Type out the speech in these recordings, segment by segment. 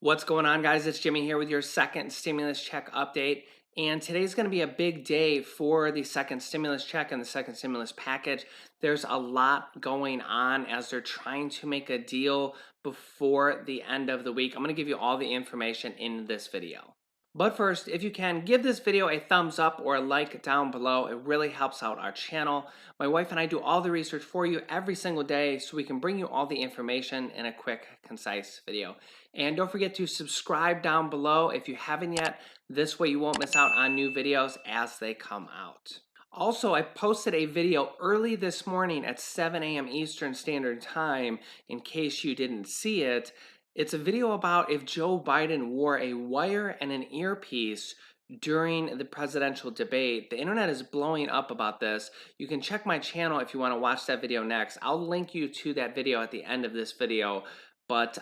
What's going on, guys? It's Jimmy here with your second stimulus check update. And today's going to be a big day for the second stimulus check and the second stimulus package. There's a lot going on as they're trying to make a deal before the end of the week. I'm going to give you all the information in this video. But first, if you can, give this video a thumbs up or a like down below. It really helps out our channel. My wife and I do all the research for you every single day so we can bring you all the information in a quick, concise video. And don't forget to subscribe down below if you haven't yet. This way you won't miss out on new videos as they come out. Also, I posted a video early this morning at 7 a.m. Eastern Standard Time in case you didn't see it. It's a video about if Joe Biden wore a wire and an earpiece during the presidential debate. The internet is blowing up about this. You can check my channel if you want to watch that video next. I'll link you to that video at the end of this video, but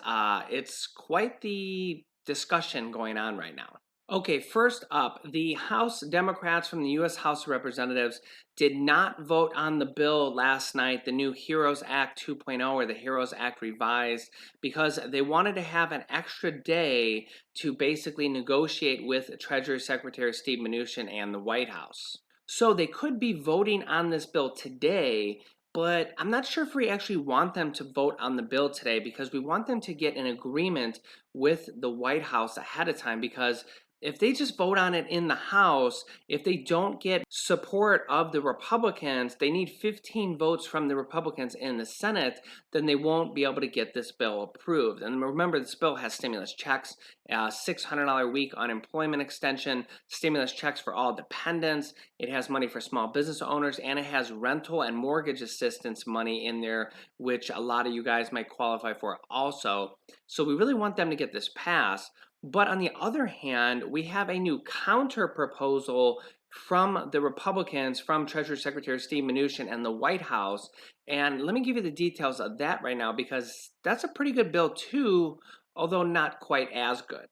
it's quite the discussion going on right now. Okay, first up, the House Democrats from the U.S. House of Representatives did not vote on the bill last night, the new HEROES Act 2.0 or the HEROES Act revised, because they wanted to have an extra day to basically negotiate with Treasury Secretary Steve Mnuchin and the White House. So they could be voting on this bill today, but I'm not sure if we actually want them to vote on the bill today because we want them to get an agreement with the White House ahead of time, because if they just vote on it in the House, if they don't get support of the Republicans, they need 15 votes from the Republicans in the Senate, then they won't be able to get this bill approved. And remember, this bill has stimulus checks, $600 a week unemployment extension, stimulus checks for all dependents, it has money for small business owners, and it has rental and mortgage assistance money in there, which a lot of you guys might qualify for also. So we really want them to get this passed. But on the other hand, we have a new counter proposal from the Republicans, from Treasury Secretary Steve Mnuchin and the White House. And let me give you the details of that right now, because that's a pretty good bill too, although not quite as good.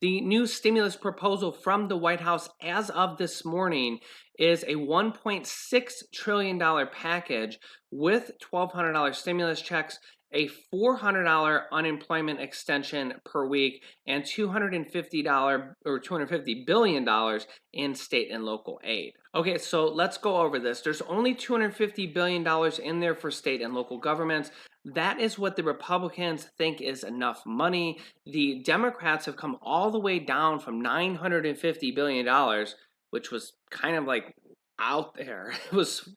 The new stimulus proposal from the White House as of this morning is a $1.6 trillion package with $1,200 stimulus checks, a $400 unemployment extension per week, and $250 or $250 billion in state and local aid. Okay, so let's go over this. There's only $250 billion in there for state and local governments. That is what the Republicans think is enough money. The Democrats have come all the way down from $950 billion, which was kind of like out there. It was,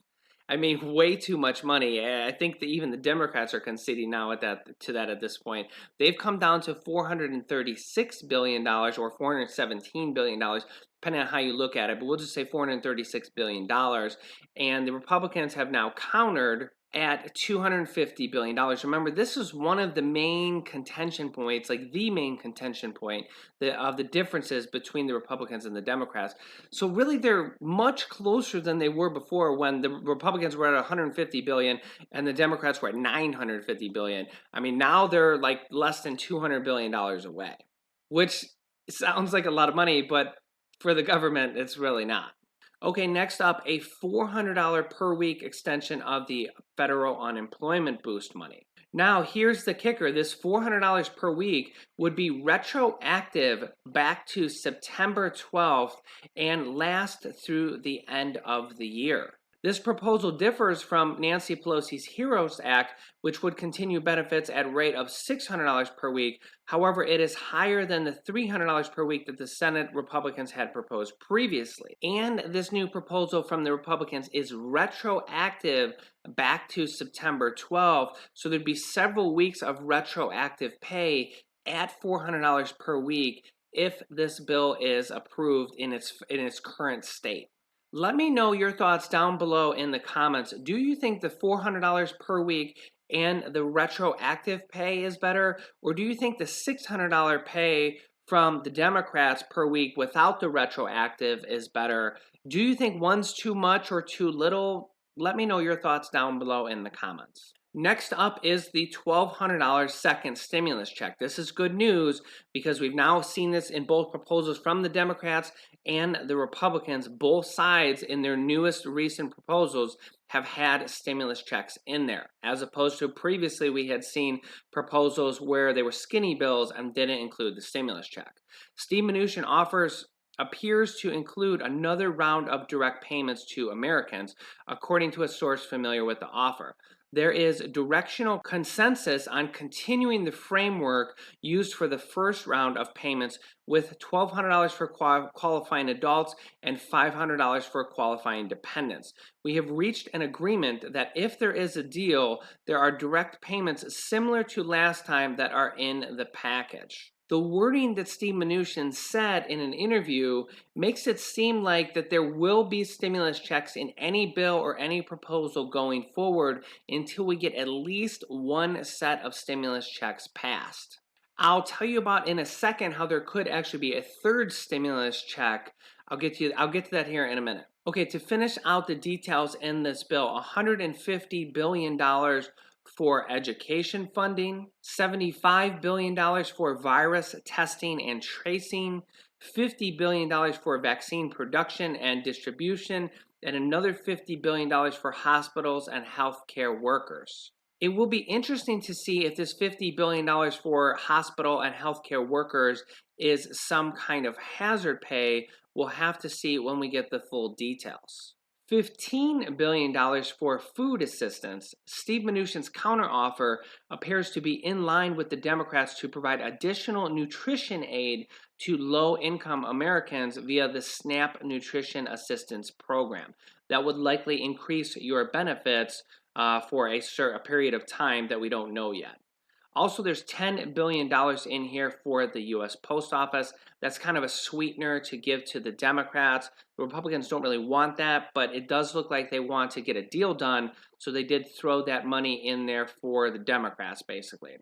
I mean, way too much money. I think that even the Democrats are conceding now at that at this point. They've come down to $436 billion or $417 billion, depending on how you look at it. But we'll just say $436 billion. And the Republicans have now countered at $250 billion. Remember, this is one of the main contention points, like the main contention point of the differences between the Republicans and the Democrats. So really, they're much closer than they were before, when the Republicans were at $150 billion and the Democrats were at $950 billion. I mean, now they're like less than $200 billion away, which sounds like a lot of money, but for the government, it's really not. Okay, next up, a $400 per week extension of the federal unemployment boost money. Now, here's the kicker. This $400 per week would be retroactive back to September 12th and last through the end of the year. This proposal differs from Nancy Pelosi's HEROES Act, which would continue benefits at a rate of $600 per week. However, it is higher than the $300 per week that the Senate Republicans had proposed previously. And this new proposal from the Republicans is retroactive back to September 12th, so there'd be several weeks of retroactive pay at $400 per week if this bill is approved in its current state. Let me know your thoughts down below in the comments. Do you think the $400 per week and the retroactive pay is better? Or do you think the $600 pay from the Democrats per week without the retroactive is better? Do you think one's too much or too little? Let me know your thoughts down below in the comments. Next up is the $1,200 second stimulus check. This is good news because we've now seen this in both proposals from the Democrats and the Republicans. Both sides in their newest recent proposals have had stimulus checks in there, as opposed to previously we had seen proposals where they were skinny bills and didn't include the stimulus check. Steve Mnuchin appears to include another round of direct payments to Americans, according to a source familiar with the offer. There is directional consensus on continuing the framework used for the first round of payments, with $1,200 for qualifying adults and $500 for qualifying dependents. We have reached an agreement that if there is a deal, there are direct payments similar to last time that are in the package. The wording that Steve Mnuchin said in an interview makes it seem like that there will be stimulus checks in any bill or any proposal going forward until we get at least one set of stimulus checks passed. I'll tell you about in a second how there could actually be a third stimulus check. I'll get to that here in a minute. Okay, to finish out the details in this bill, $150 billion for education funding, $75 billion for virus testing and tracing, $50 billion for vaccine production and distribution, and another $50 billion for hospitals and healthcare workers. It will be interesting to see if this $50 billion for hospital and healthcare workers is some kind of hazard pay. We'll have to see when we get the full details. $15 billion for food assistance. Steve Mnuchin's counteroffer appears to be in line with the Democrats to provide additional nutrition aid to low-income Americans via the SNAP Nutrition Assistance Program. That would likely increase your benefits for a period of time that we don't know yet. Also, there's $10 billion in here for the U.S. Post Office. That's kind of a sweetener to give to the Democrats. The Republicans don't really want that, but it does look like they want to get a deal done, so they did throw that money in there for the Democrats, basically.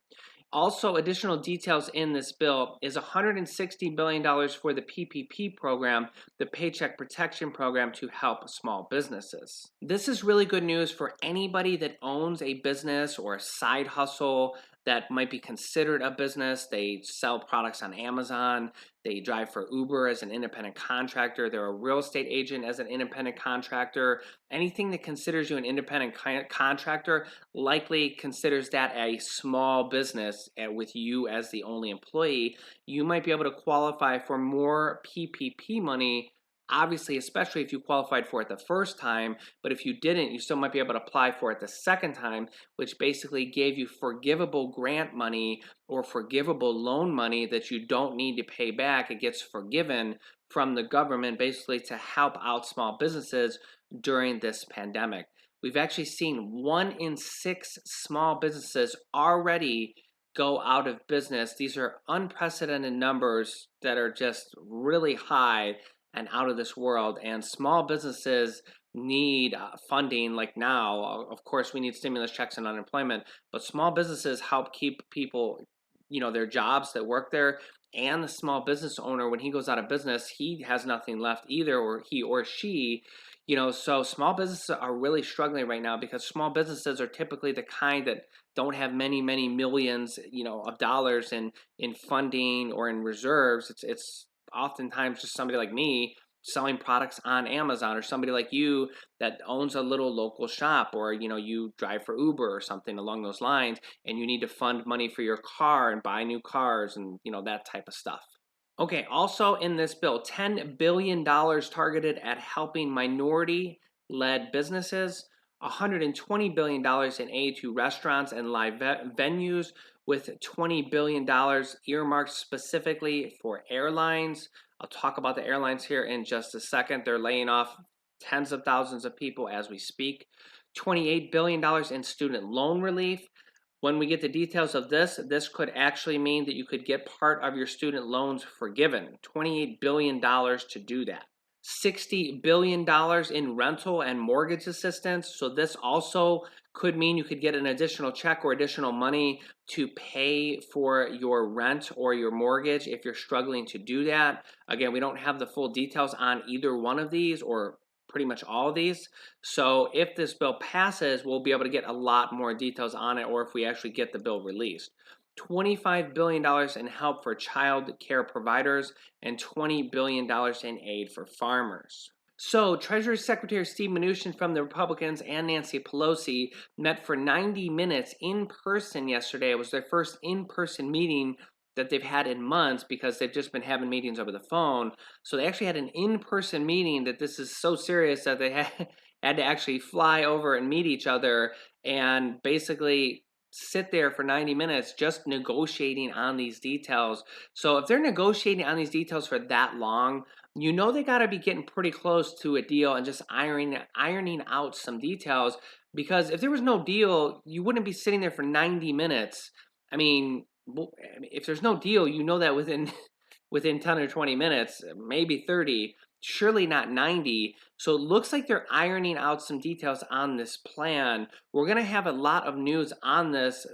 Also, additional details in this bill is $160 billion for the PPP program, the Paycheck Protection Program, to help small businesses. This is really good news for anybody that owns a business or a side hustle that might be considered a business. They sell products on Amazon. They drive for Uber as an independent contractor. They're a real estate agent as an independent contractor. Anything that considers you an independent contractor likely considers that a small business with you as the only employee. You might be able to qualify for more PPP money, obviously, especially if you qualified for it the first time, but if you didn't, you still might be able to apply for it the second time, which basically gave you forgivable grant money or forgivable loan money that you don't need to pay back. It gets forgiven from the government basically to help out small businesses during this pandemic. We've actually seen 1 in 6 small businesses already go out of business. These are unprecedented numbers that are just really high and out of this world, and small businesses need funding like now. Of course, we need stimulus checks and unemployment, but small businesses help keep people, their jobs that work there, and the small business owner, when he goes out of business, he has nothing left either, or he or she, so small businesses are really struggling right now because small businesses are typically the kind that don't have many millions, of dollars in funding or in reserves. It's oftentimes just somebody like me selling products on Amazon, or somebody like you that owns a little local shop, or you drive for Uber or something along those lines, and you need to fund money for your car and buy new cars and that type of stuff. Okay, also in this bill, $10 billion targeted at helping minority-led businesses, $120 billion in aid to restaurants and live venues, with $20 billion earmarked specifically for airlines. I'll talk about the airlines here in just a second. They're laying off tens of thousands of people as we speak. $28 billion in student loan relief. When we get the details of this could actually mean that you could get part of your student loans forgiven. $28 billion to do that. $60 billion in rental and mortgage assistance. So this also could mean you could get an additional check or additional money to pay for your rent or your mortgage if you're struggling to do that. Again, we don't have the full details on either one of these, or pretty much all of these. So if this bill passes, we'll be able to get a lot more details on it, or if we actually get the bill released. $25 billion in help for child care providers, and $20 billion in aid for farmers. So, Treasury Secretary Steve Mnuchin from the Republicans and Nancy Pelosi met for 90 minutes in person yesterday. It was their first in person meeting that they've had in months because they've just been having meetings over the phone. So, they actually had an in person meeting that this is so serious that they had to actually fly over and meet each other and basically sit there for 90 minutes just negotiating on these details. So, if they're negotiating on these details for that long, you know they got to be getting pretty close to a deal and just ironing out some details, because if there was no deal, you wouldn't be sitting there for 90 minutes. I mean, if there's no deal, you know that within within 10 or 20 minutes, maybe 30, surely not 90. So it looks like they're ironing out some details on this plan. We're going to have a lot of news on this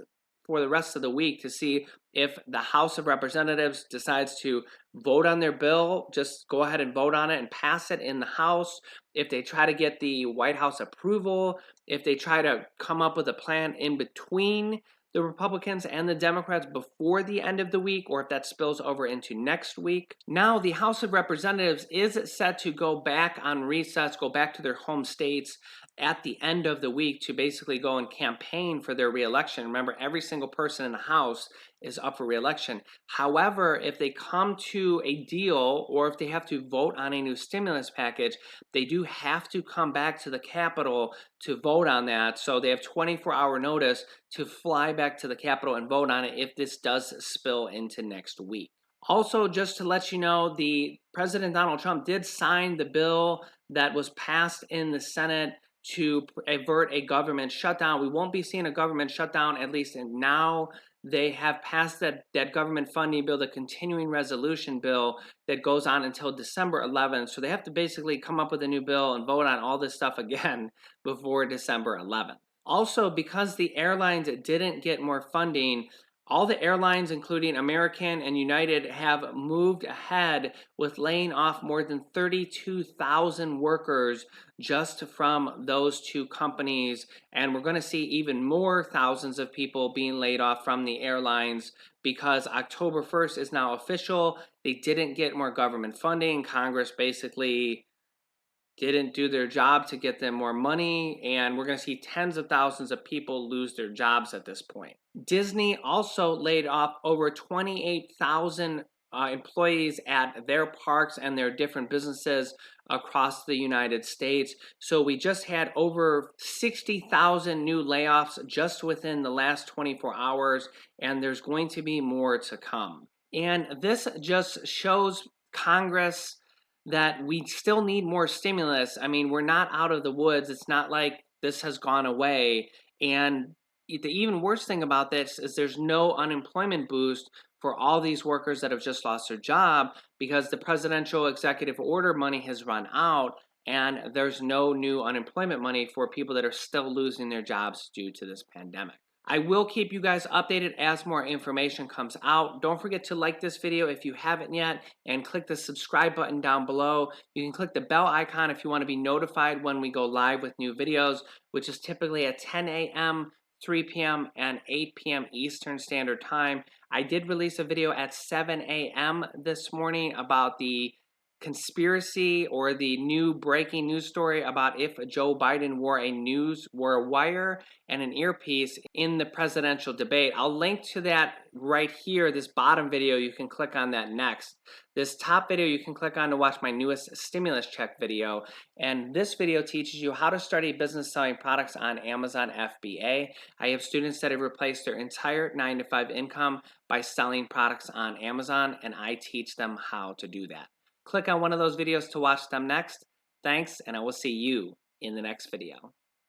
for the rest of the week to see if the House of Representatives decides to vote on their bill, just go ahead and vote on it and pass it in the House. If they try to get the White House approval, if they try to come up with a plan in between the Republicans and the Democrats before the end of the week, or if that spills over into next week. Now, the House of Representatives is set to go back on recess, go back to their home states at the end of the week to basically go and campaign for their reelection. Remember, every single person in the House is up for reelection. However, if they come to a deal or if they have to vote on a new stimulus package, they do have to come back to the Capitol to vote on that. So they have 24-hour notice to fly back to the Capitol and vote on it if this does spill into next week. Also, just to let you know, the President Donald Trump did sign the bill that was passed in the Senate to avert a government shutdown. We won't be seeing a government shutdown, at least now. They have passed that government funding bill, the continuing resolution bill that goes on until December 11th. So they have to basically come up with a new bill and vote on all this stuff again before December 11th. Also, because the airlines didn't get more funding, all the airlines, including American and United, have moved ahead with laying off more than 32,000 workers just from those two companies. And we're going to see even more thousands of people being laid off from the airlines because October 1st is now official. They didn't get more government funding. Congress basically didn't do their job to get them more money, and we're going to see tens of thousands of people lose their jobs at this point. Disney also laid off over 28,000 employees at their parks and their different businesses across the United States. So we just had over 60,000 new layoffs just within the last 24 hours, and there's going to be more to come. And this just shows Congress that we still need more stimulus. I mean, we're not out of the woods. It's not like this has gone away. And the even worse thing about this is there's no unemployment boost for all these workers that have just lost their job because the presidential executive order money has run out and there's no new unemployment money for people that are still losing their jobs due to this pandemic. I will keep you guys updated as more information comes out. Don't forget to like this video if you haven't yet and click the subscribe button down below. You can click the bell icon if you want to be notified when we go live with new videos, which is typically at 10 a.m., 3 p.m., and 8 p.m. Eastern Standard Time. I did release a video at 7 a.m. this morning about the conspiracy or the new breaking news story about if Joe Biden wore a wire and an earpiece in the presidential debate. I'll link to that right here, this bottom video. You can click on that next. This top video you can click on to watch my newest stimulus check video. And this video teaches you how to start a business selling products on Amazon FBA. I have students that have replaced their entire 9-to-5 income by selling products on Amazon, and I teach them how to do that. Click on one of those videos to watch them next. Thanks, and I will see you in the next video.